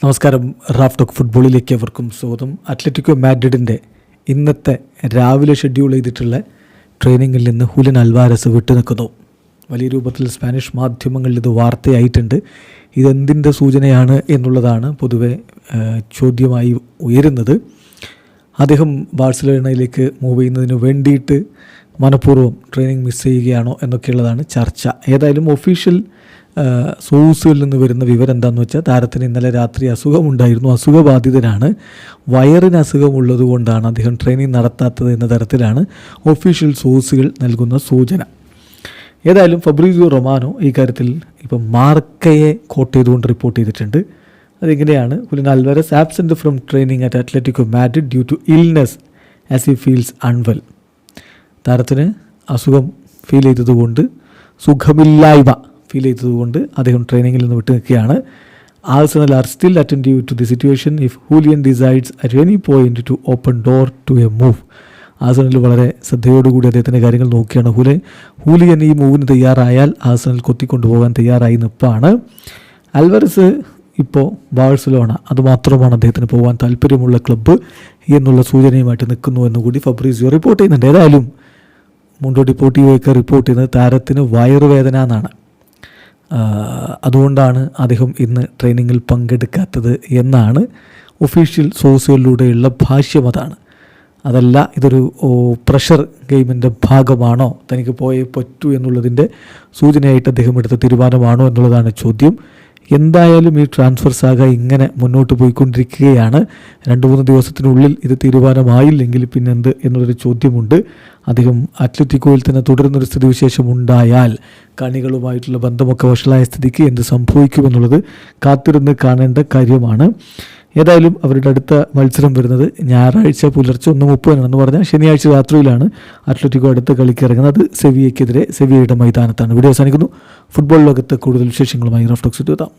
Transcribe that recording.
നമസ്കാരം. Raf talk ഫുട്ബോളിലേക്ക് അവർക്കും സ്വാഗതം. അത്ലറ്റിക്കോ മാഡ്രിഡിൻ്റെ ഇന്നത്തെ രാവിലെ ഷെഡ്യൂൾ ചെയ്തിട്ടുള്ള ട്രെയിനിങ്ങിൽ നിന്ന് ഹുലിയൻ അൽവാരസ് വിട്ടുനിൽക്കുന്നു. വലിയ രൂപത്തിൽ സ്പാനിഷ് മാധ്യമങ്ങളിൽ ഇത് വാർത്തയായിട്ടുണ്ട്. ഇതെന്തിൻ്റെ സൂചനയാണ് എന്നുള്ളതാണ് പൊതുവെ ചോദ്യമായി ഉയരുന്നത്. അദ്ദേഹം ബാഴ്സലോണയിലേക്ക് മൂവ് ചെയ്യുന്നതിന് വേണ്ടിയിട്ട് മനഃപൂർവ്വം ട്രെയിനിങ് മിസ് ചെയ്യുകയാണോ എന്നൊക്കെയുള്ളതാണ് ചർച്ച. ഏതായാലും ഒഫീഷ്യൽ സോഴ്സുകളിൽ നിന്ന് വരുന്ന വിവരം എന്താണെന്ന് വെച്ചാൽ, താരത്തിന് ഇന്നലെ രാത്രി അസുഖമുണ്ടായിരുന്നു, അസുഖബാധിതനാണ്, വയറിന് അസുഖമുള്ളത് കൊണ്ടാണ് അദ്ദേഹം ട്രെയിനിങ് നടത്താത്തത് എന്ന തരത്തിലാണ് ഒഫീഷ്യൽ സോഴ്സുകൾ നൽകുന്ന സൂചന. ഏതായാലും ഫബ്രീസിയോ റൊമാനോ ഈ കാര്യത്തിൽ ഇപ്പം മാർക്കയെ കോട്ട് ചെയ്തുകൊണ്ട് റിപ്പോർട്ട് ചെയ്തിട്ടുണ്ട്. അതെങ്ങനെയാണ്? Julian Alvarez absent from training at Atletico Madrid due to illness as he feels unwell. താരത്തിന് അസുഖം ഫീൽ ചെയ്തതുകൊണ്ട്, സുഖമില്ലായ്മ ഫീൽ ചെയ്തതുകൊണ്ട് അദ്ദേഹം ട്രെയിനിങ്ങിൽ നിന്ന് വിട്ടു നിൽക്കുകയാണ്. Arsenal are still attentive to the situation if Julian decides at any point to open door to a move. Arsenal വളരെ ശ്രദ്ധയോടുകൂടി അദ്ദേഹത്തിൻ്റെ കാര്യങ്ങൾ നോക്കിയാണ്. ഹൂലിയൻ ഈ മൂവിന് തയ്യാറായാൽ ആഴ്സണൽ കൊത്തിക്കൊണ്ടുപോകാൻ തയ്യാറായി നിൽപ്പാണ്. അൽവാരസ് ഇപ്പോൾ ബാഴ്സലോണ, അതുമാത്രമാണ് അദ്ദേഹത്തിന് പോകാൻ താല്പര്യമുള്ള ക്ലബ്ബ് എന്നുള്ള സൂചനയുമായിട്ട് നിൽക്കുന്നു എന്നുകൂടി ഫബ്രീസിയോ റിപ്പോർട്ട് ചെയ്യുന്നുണ്ട്. ഏതായാലും മുണ്ടോ ഡിപ്പോർട്ടീവോയൊക്കെ റിപ്പോർട്ട് ചെയ്യുന്നത് താരത്തിന് വയറുവേദന എന്നാണ്. അതുകൊണ്ടാണ് അദ്ദേഹം ഇന്ന് ട്രെയിനിങ്ങിൽ പങ്കെടുക്കാത്തത് എന്നാണ് ഒഫീഷ്യൽ സോഴ്സുകളിലൂടെയുള്ള ഭാഷ്യം. അതല്ല ഇതൊരു പ്രഷർ ഗെയിമിൻ്റെ ഭാഗമാണോ, തനിക്ക് പോയേ പറ്റൂ എന്നുള്ളതിൻ്റെ സൂചനയായിട്ട് അദ്ദേഹം എടുത്ത തീരുമാനമാണോ എന്നുള്ളതാണ് ചോദ്യം. എന്തായാലും ഈ ട്രാൻസ്ഫർ സാഗ ഇങ്ങനെ മുന്നോട്ട് പോയിക്കൊണ്ടിരിക്കുകയാണ്. 2-3 ദിവസത്തിനുള്ളിൽ ഇത് തീരുമാനമായില്ലെങ്കിൽ പിന്നെന്ത് എന്നുള്ളൊരു ചോദ്യമുണ്ട്. അദ്ദേഹം അത്ലറ്റിക്കോയിൽ തന്നെ തുടരുന്നൊരു സ്ഥിതിവിശേഷം ഉണ്ടായാൽ, കാണികളുമായിട്ടുള്ള ബന്ധമൊക്കെ വഷളായ സ്ഥിതിക്ക് എന്ത് സംഭവിക്കുമെന്നുള്ളത് കാത്തിരുന്ന് കാണേണ്ട കാര്യമാണ്. ഏതായാലും അവരുടെ അടുത്ത മത്സരം വരുന്നത് ഞായറാഴ്ച പുലർച്ചെ 1:30 എന്ന് പറഞ്ഞാൽ ശനിയാഴ്ച രാത്രിയിലാണ് അത്ലറ്റിക്കോ അടുത്ത കളിക്ക് ഇറങ്ങുന്നത്. സെവിയയ്ക്കെതിരെ സെവിയയുടെ മൈതാനത്താണ്. വീഡിയോ അവസാനിക്കുന്നു. ഫുട്ബോൾ ലോകത്ത് കൂടുതൽ വിശേഷങ്ങളുമായി റാഫ് ടോക്സ് എത്താം.